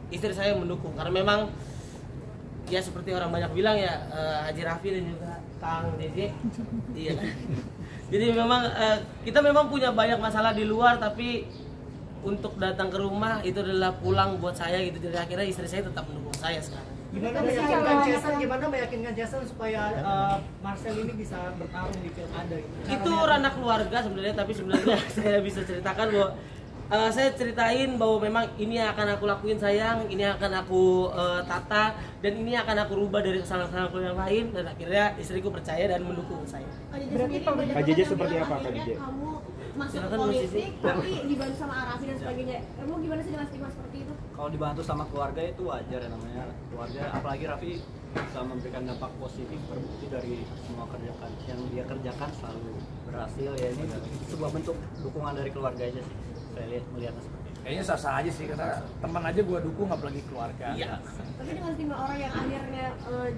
istri saya mendukung karena memang ya seperti orang banyak bilang ya, Haji Raffi dan juga Kang JJ. Iya. Jadi memang kita memang punya banyak masalah di luar, tapi untuk datang ke rumah itu adalah pulang buat saya gitu. Jadi akhirnya istri saya tetap mendukung saya sekarang. Gimana meyakinkan Jason supaya Marcel ini bisa bertarung di pilkada gitu? Itu ranah keluarga sebenarnya, tapi sebenarnya saya bisa ceritakan bahwa saya ceritain bahwa memang ini akan aku lakuin sayang, ini akan aku tata, dan ini akan aku rubah dari kesalahan-kesalahanku yang lain, dan akhirnya istriku percaya dan mendukung saya. Berarti Kak JJ seperti apa Kak JJ? Kamu masuk politik tapi dibantu sama Arafi dan sebagainya. Kamu gimana sih dengan stigma seperti itu? Kalau dibantu sama keluarga itu wajar ya, namanya keluarga, apalagi Raffi bisa memberikan dampak positif, terbukti dari semua kerjakan yang dia kerjakan selalu berhasil ya. Ini sebuah bentuk dukungan dari keluarga aja sih, saya melihatnya seperti itu. Kayaknya sah-sah aja sih, karena teman aja gue dukung, apalagi keluarga. Iya. Tapi dengan stigma orang yang akhirnya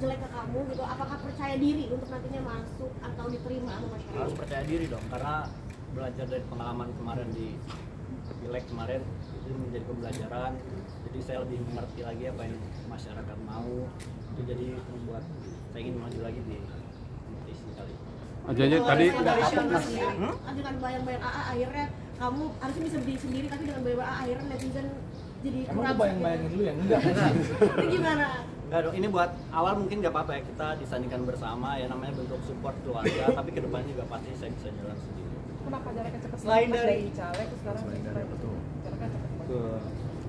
jelek ke kamu gitu, apakah percaya diri untuk nantinya masuk atau diterima sama masyarakat? Harus percaya diri dong, karena belajar dari pengalaman kemarin di Pileg kemarin itu menjadi pembelajaran. Jadi saya lebih mengerti lagi apa yang masyarakat mau, itu jadi membuat saya ingin maju lagi di kompetisi kali ini. JJ tadi Dengan bayang-bayang AA akhirnya kamu harusnya bisa berdiri sendiri, tapi dengan bayang-bayang AA akhirnya netizen jadi Emang gue bayang-bayangin dulu ya? Enggak. Itu gimana? Enggak dong, ini buat awal mungkin nggak apa-apa ya, kita disandingkan bersama ya, namanya bentuk support keluarga, tapi kedepannya juga pasti saya bisa jalan sendiri. Kenapa jaraknya cepat? Selain dari caleg ke sekarang jaraknya cepat ke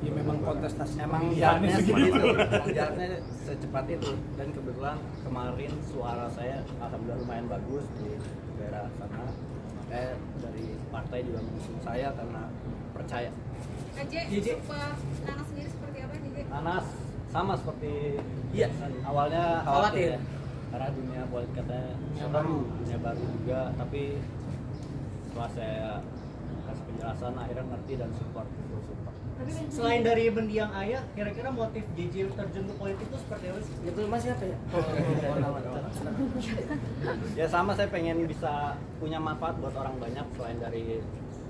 Ya memang kontestasi. Emang jaraknya segitu, jaraknya secepat itu, dan kebetulan kemarin suara saya alhamdulillah lumayan bagus di daerah sana, makanya dari partai juga mengusung saya karena percaya. JJ, Nanas sendiri seperti apa JJ? Nanas sama seperti Iya. awalnya Khawatir. ya, karena dunia politik katanya dunia baru juga, tapi setelah saya kasih penjelasan akhirnya ngerti dan support. Selain dari mendiang ayah, kira-kira motif JJ terjun ke politik itu seperti apa sih? Itu Mas siapa ya? Ya sama, saya pengen bisa punya manfaat buat orang banyak selain dari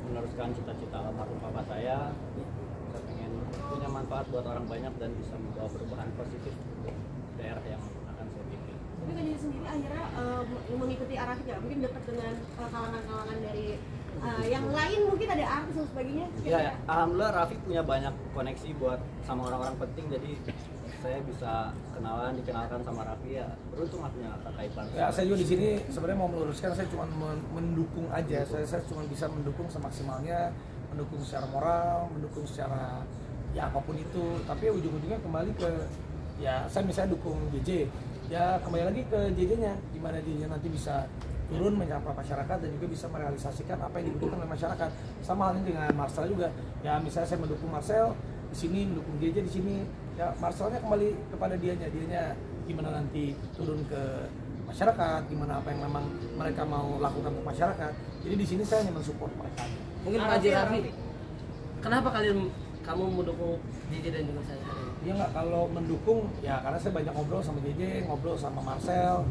meneruskan cita-cita almarhum papa saya pengen punya manfaat buat orang banyak dan bisa membawa perubahan positif untuk daerah yang akan saya pimpin. Tapi kan JJ sendiri akhirnya mengikuti Arafi nggak? Mungkin dekat dengan kalangan-kalangan dari yang lain, mungkin ada artis dan sebagainya. Ya, alhamdulillah Raffi punya banyak koneksi buat sama orang-orang penting, jadi saya bisa dikenalkan sama Raffi ya. Beruntung aku punya kakak ipar. Ya, saya juga di sini sebenarnya mau meluruskan, saya cuma mendukung aja. Saya cuma bisa mendukung semaksimalnya, mendukung secara moral, mendukung secara ya apapun itu. Tapi ujung-ujungnya kembali ke ya saya misalnya dukung JJ. Ya kembali lagi ke JJ-nya, gimana JJ nanti bisa turun menyapa masyarakat dan juga bisa merealisasikan apa yang dibutuhkan oleh masyarakat. Sama halnya dengan Marcel juga. Ya misalnya saya mendukung Marcel di sini, mendukung JJ di sini. Ya Marcelnya kembali kepada dianya gimana nanti turun ke masyarakat, gimana apa yang memang mereka mau lakukan untuk masyarakat. Jadi di sini saya hanya mensupport mereka. Mungkin Pak Haji Raffi, kenapa kamu mendukung JJ dan juga saya? Ya nggak, kalau mendukung ya karena saya banyak ngobrol sama JJ, ngobrol sama Marcel.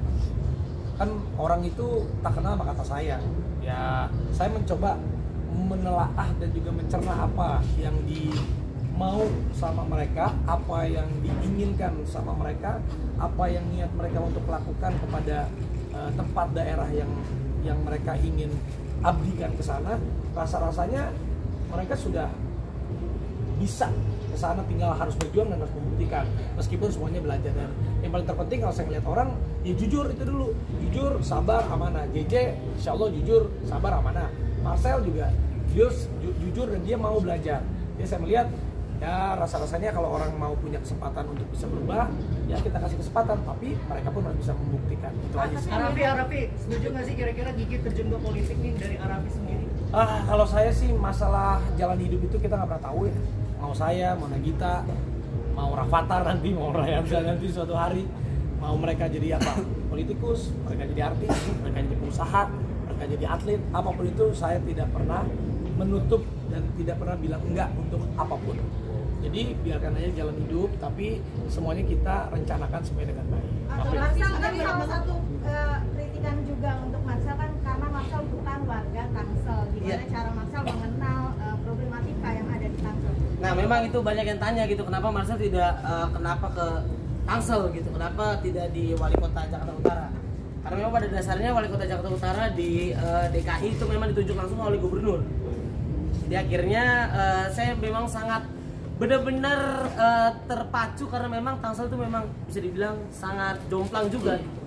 Kan orang itu tak kenal sama kata saya. Ya saya mencoba menelaah dan juga mencerna apa yang mau sama mereka, apa yang diinginkan sama mereka, apa yang niat mereka untuk lakukan kepada tempat daerah yang mereka ingin abdikan ke sana. Rasa-rasanya mereka sudah bisa ke sana, tinggal harus berjuang dan harus membuktikan, meskipun semuanya belajar. Dan yang paling terpenting kalau saya ngeliat orang, ya jujur itu dulu, jujur, sabar, amanah. JJ insya Allah jujur, sabar, amanah. Marcel juga jujur dan dia mau belajar. Jadi saya melihat ya rasa-rasanya kalau orang mau punya kesempatan untuk bisa berubah, ya kita kasih kesempatan, tapi mereka pun harus bisa membuktikan. Itu aja sih. Arafi, setuju nggak sih kira-kira Gigi terjun ke politik nih dari Arafi sendiri? Kalau saya sih masalah jalan hidup itu kita nggak pernah tahu ya. Mau saya, mau Nagita, mau Rafathar nanti, mau Rayansa nanti suatu hari, mau mereka jadi apa? Politikus, mereka jadi artis, mereka jadi pengusaha, mereka jadi atlet, apapun itu saya tidak pernah menutup dan tidak pernah bilang enggak untuk apapun. Jadi biarkan aja jalan hidup, tapi semuanya kita rencanakan sesuai dengan baik. Marcel, tapi salah satu kritikan juga untuk Marcel kan karena Marcel bukan warga Tangsel. Gimana cara Marcel mengenal problematika yang ada di Tangsel? Nah Nah memang itu banyak yang tanya gitu, kenapa Marcel tidak kenapa ke Tangsel gitu, kenapa tidak di Wali Kota Jakarta Utara? Karena memang pada dasarnya Wali Kota Jakarta Utara di DKI itu memang ditunjuk langsung oleh gubernur. Jadi akhirnya saya memang sangat benar-benar terpacu karena memang Tangsel itu memang bisa dibilang sangat jomplang juga gitu.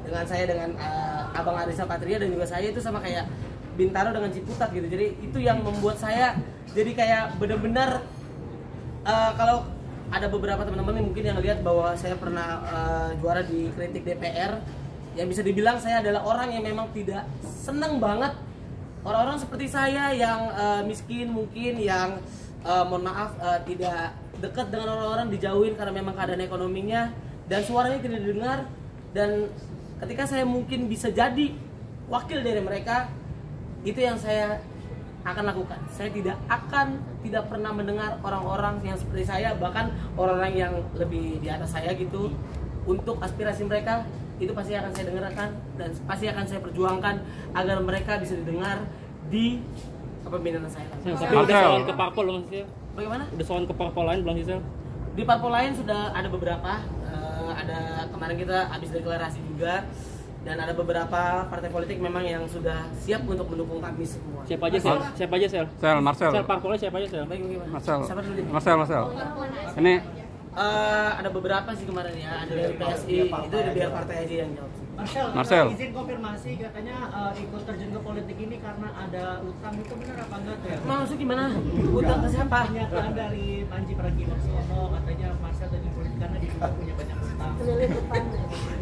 Dengan saya dengan Abang Arisa Patria dan juga saya itu sama kayak Bintaro dengan Ciputat gitu. Jadi itu yang membuat saya jadi kayak benar-benar kalau ada beberapa teman-teman mungkin yang lihat bahwa saya pernah juara di kritik DPR, yang bisa dibilang saya adalah orang yang memang tidak senang banget orang-orang seperti saya yang miskin mungkin, yang mohon maaf tidak dekat dengan orang-orang, dijauhin karena memang keadaan ekonominya dan suaranya tidak didengar. Dan ketika saya mungkin bisa jadi wakil dari mereka, itu yang saya akan lakukan. Saya tidak pernah mendengar orang-orang yang seperti saya, bahkan orang-orang yang lebih di atas saya gitu, untuk aspirasi mereka itu pasti akan saya dengarkan dan pasti akan saya perjuangkan agar mereka bisa didengar di kepemimpinan saya. Tapi udah soal ke parpol belum sih? Bagaimana? Udah soal ke parpol lain belum sih? Di parpol lain sudah ada beberapa. Ada kemarin kita habis deklarasi juga. Dan ada beberapa partai politik memang yang sudah siap untuk mendukung kami semua. Siapa aja Sel? Siapa aja Sel? Sel, Marcel. Sel parpolnya siapa aja Sel? Baik, bagaimana? Marcel. Siapa dulu nih? Marcel. Ini Ada beberapa sih kemarin ya. Ada dari PSI, itu udah biar partai aja yang jawab. Marcel, izin konfirmasi katanya ikut terjun ke politik ini karena ada utang, itu benar apa enggak tuh ya? Maksud gimana? Utang ke siapa? Pernyataan dari Panji Pragiwaksono katanya Marcel terjun politik karena dia juga punya banyak utang.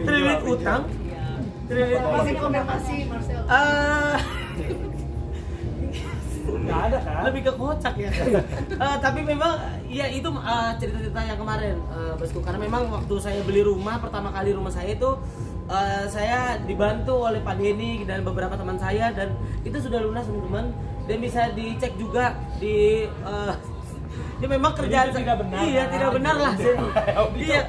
Triliun utang? Iya. Triliun Izin konfirmasi Marcel. Nggak ada kan? Lebih ke kocak ya. Tapi memang ya itu cerita-cerita yang kemarin bosku, karena memang waktu saya beli rumah pertama kali, rumah saya itu saya dibantu oleh Pak Denny dan beberapa teman saya, dan itu sudah lunas teman-teman, dan bisa dicek juga di ya memang kerjaan Jadi tidak benar. Iya, tidak benar lah. Iya.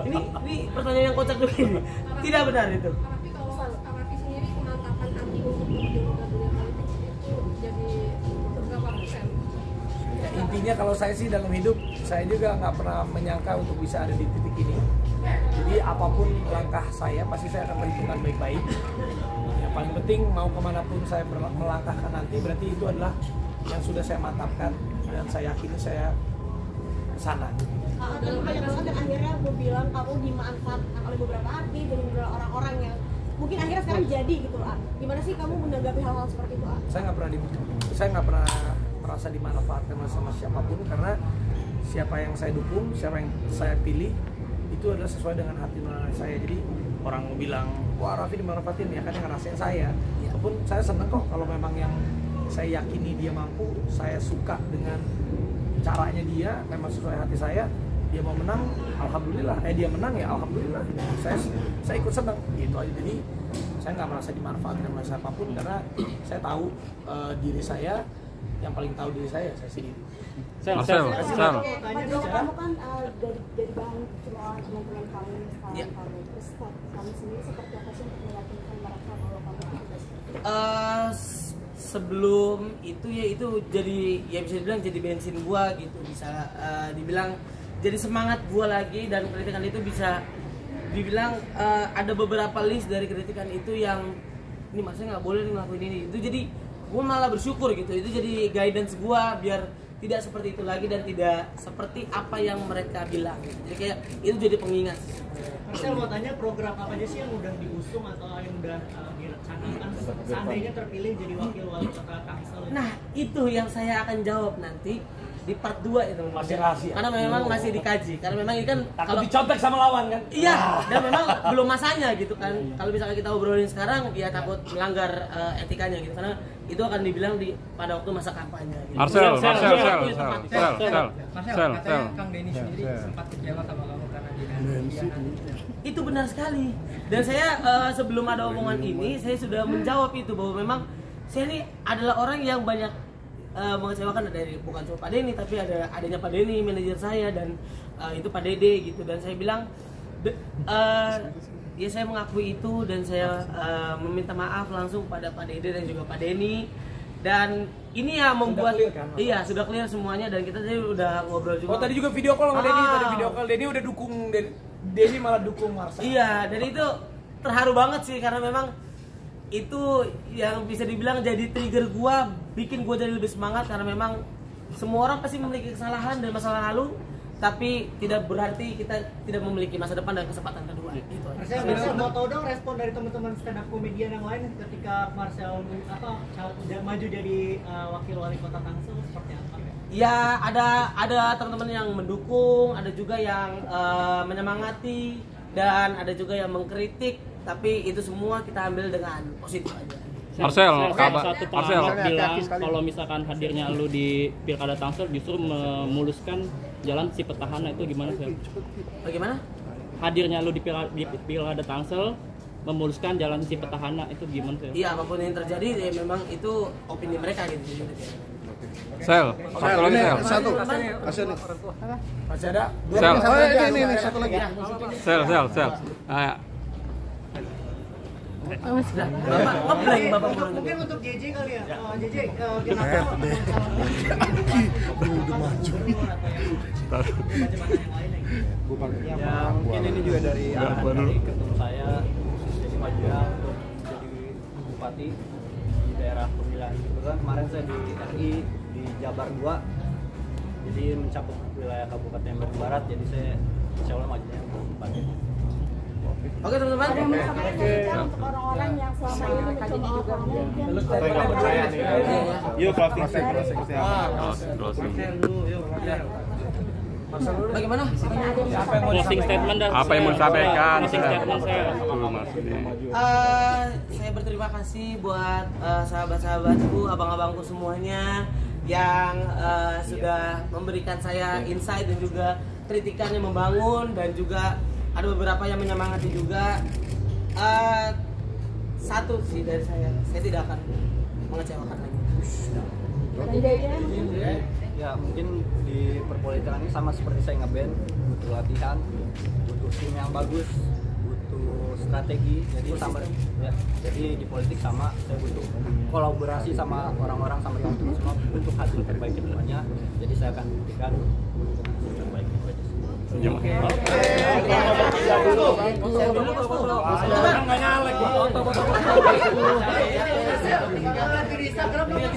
Ini pertanyaan yang kocak dulu ini. Tidak benar itu. Tapi kalau Arafi sendiri penangkapan anti untuk terjun ke dunia politik itu jadi berapa persen? Intinya kalau saya sih dalam hidup, saya juga nggak pernah menyangka untuk bisa ada di titik ini. Jadi apapun langkah saya, pasti saya akan perhitungkan baik-baik. Yang paling penting mau kemanapun saya melangkahkan nanti, berarti itu adalah yang sudah saya mantapkan dan saya yakini saya kesana. Dan banyak banget yang akhirnya aku bilang kamu dimanfaatkan oleh beberapa artis dan beberapa orang-orang yang mungkin akhirnya sekarang jadi gitu lah. Gimana sih kamu menanggapi hal-hal seperti itu? Saya nggak pernah merasa dimanfaatkan sama siapapun, karena siapa yang saya dukung, siapa yang saya pilih itu adalah sesuai dengan hati nurani saya. Jadi orang bilang wah Raffi dimanfaatin, ya kan yang ngerasain saya. Walaupun saya seneng kok kalau memang yang saya yakini dia mampu, saya suka dengan caranya dia, memang sesuai hati saya. Dia mau menang, alhamdulillah. Dia menang ya alhamdulillah. Saya ikut senang gitu aja. Jadi saya nggak merasa dimanfaatkan oleh siapapun, karena saya tahu diri saya, yang paling tahu diri saya sendiri. Marcel. Kamu kan dari bahan cemoohan teman-teman kamu, kawan kamu, terus kamu sendiri seperti apa sih untuk meyakinkan mereka kalau kamu tidak? Sebelum itu ya itu jadi ya bisa dibilang jadi bensin gua gitu, bisa dibilang jadi semangat gua lagi, dan kritikan itu bisa dibilang ada beberapa list dari kritikan itu yang ini maksudnya nggak boleh ngelakuin ini, itu jadi gua malah bersyukur gitu, itu jadi guidance gua biar tidak seperti itu lagi dan tidak seperti apa yang mereka bilang gitu. Jadi kayak itu jadi pengingat. Marcel mau tanya program apa aja sih yang udah diusung atau yang udah direncanakan seandainya terpilih jadi wakil wali kota Tangsel? Nah itu yang saya akan jawab nanti di part 2 itu Masih rahasia. karena memang masih dikaji, karena memang ini kan Kalau dicontek sama lawan kan? iya, dan memang belum masanya gitu kan. Kalau misalnya kita obrolin sekarang, ya takut melanggar etikanya gitu, karena itu akan dibilang pada waktu masa kampanye. Gitu. Marcel. Katanya Kang Denny sendiri sempat kecewa sama kamu karena dia Itu benar sekali. Dan saya sebelum ada omongan ini, saya sudah menjawab itu bahwa memang saya ini adalah orang yang banyak mengecewakan dari bukan cuma Pak Denny, tapi adanya Pak Denny, manajer saya, dan itu Pak Dede gitu. Dan saya bilang ya saya mengakui itu, dan saya meminta maaf langsung pada Pak Dede dan juga Pak Denny. Dan ini yang membuat clear kan, Mas? iya sudah clear semuanya dan kita tadi udah ngobrol juga. Oh tadi juga video call sama Denny, tadi video call Denny udah dukung Denny malah dukung Marcel. Iya, dan itu terharu banget sih karena memang itu yang bisa dibilang jadi trigger gua, bikin gua jadi lebih semangat karena memang semua orang pasti memiliki kesalahan dan masa lalu, tapi tidak berarti kita tidak memiliki masa depan dan kesempatan kedua. Gitu aja. Marcel, mau tahu dong respon dari teman-teman stand up komedian yang lain ketika Marcel maju jadi wakil wali kota Tangsel seperti apa? Ya ada teman-teman yang mendukung, ada juga yang menyemangati dan ada juga yang mengkritik, tapi itu semua kita ambil dengan positif aja. Marcel, kabar. Satu Marcel. pengamat bilang kalau misalkan hadirnya lu di Pilkada Tangsel justru memuluskan jalan si petahana, itu gimana sih? Bagaimana? Hadirnya lu di Pilkada Tangsel memuluskan jalan si petahana, itu gimana sih? Iya, apapun yang terjadi ya memang itu opini mereka gitu. Sel, satu lagi Sel. Satu. Kasih nih. Masih ada? Sel. Oh, ini satu lagi. Sel. Ah, Bapak ngeblank bapak pulang. Mungkin untuk JJ kali ya. JJ kenapa? Udah maju. Ya mungkin ini juga dari arahan dari ketum saya, jadi maju untuk jadi bupati di daerah pemilihan. Kebetulan kemarin saya di RI di Jabar 2, jadi mencakup wilayah Kabupaten Bandung Barat, jadi saya insya Allah majunya untuk bupati. Oke teman-teman. Ada yang mau sampaikan saja untuk orang-orang yang selama ini mencoba kamu Yuk closing. Bagaimana? Closing statement dah. Apa yang mau disampaikan? Closing statement saya. Saya berterima kasih buat sahabat-sahabatku, abang-abangku semuanya yang sudah memberikan saya insight dan juga kritikan yang membangun, dan juga ada beberapa yang menyemangati juga. Satu sih dari saya tidak akan mengecewakan lagi. Ya mungkin di perpolitikan ini sama seperti saya ngeband, butuh latihan, butuh tim yang bagus, butuh strategi. Jadi sama ya, jadi di politik sama, saya butuh kolaborasi sama orang-orang, sama teman-teman semua untuk hasil terbaik ke depannya. Jadi saya akan buktikan untuk hasil terbaik itu aja.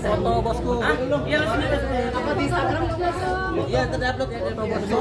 Foto bosku. Iya, apa di Instagram? Iya, terupload ya foto bosku.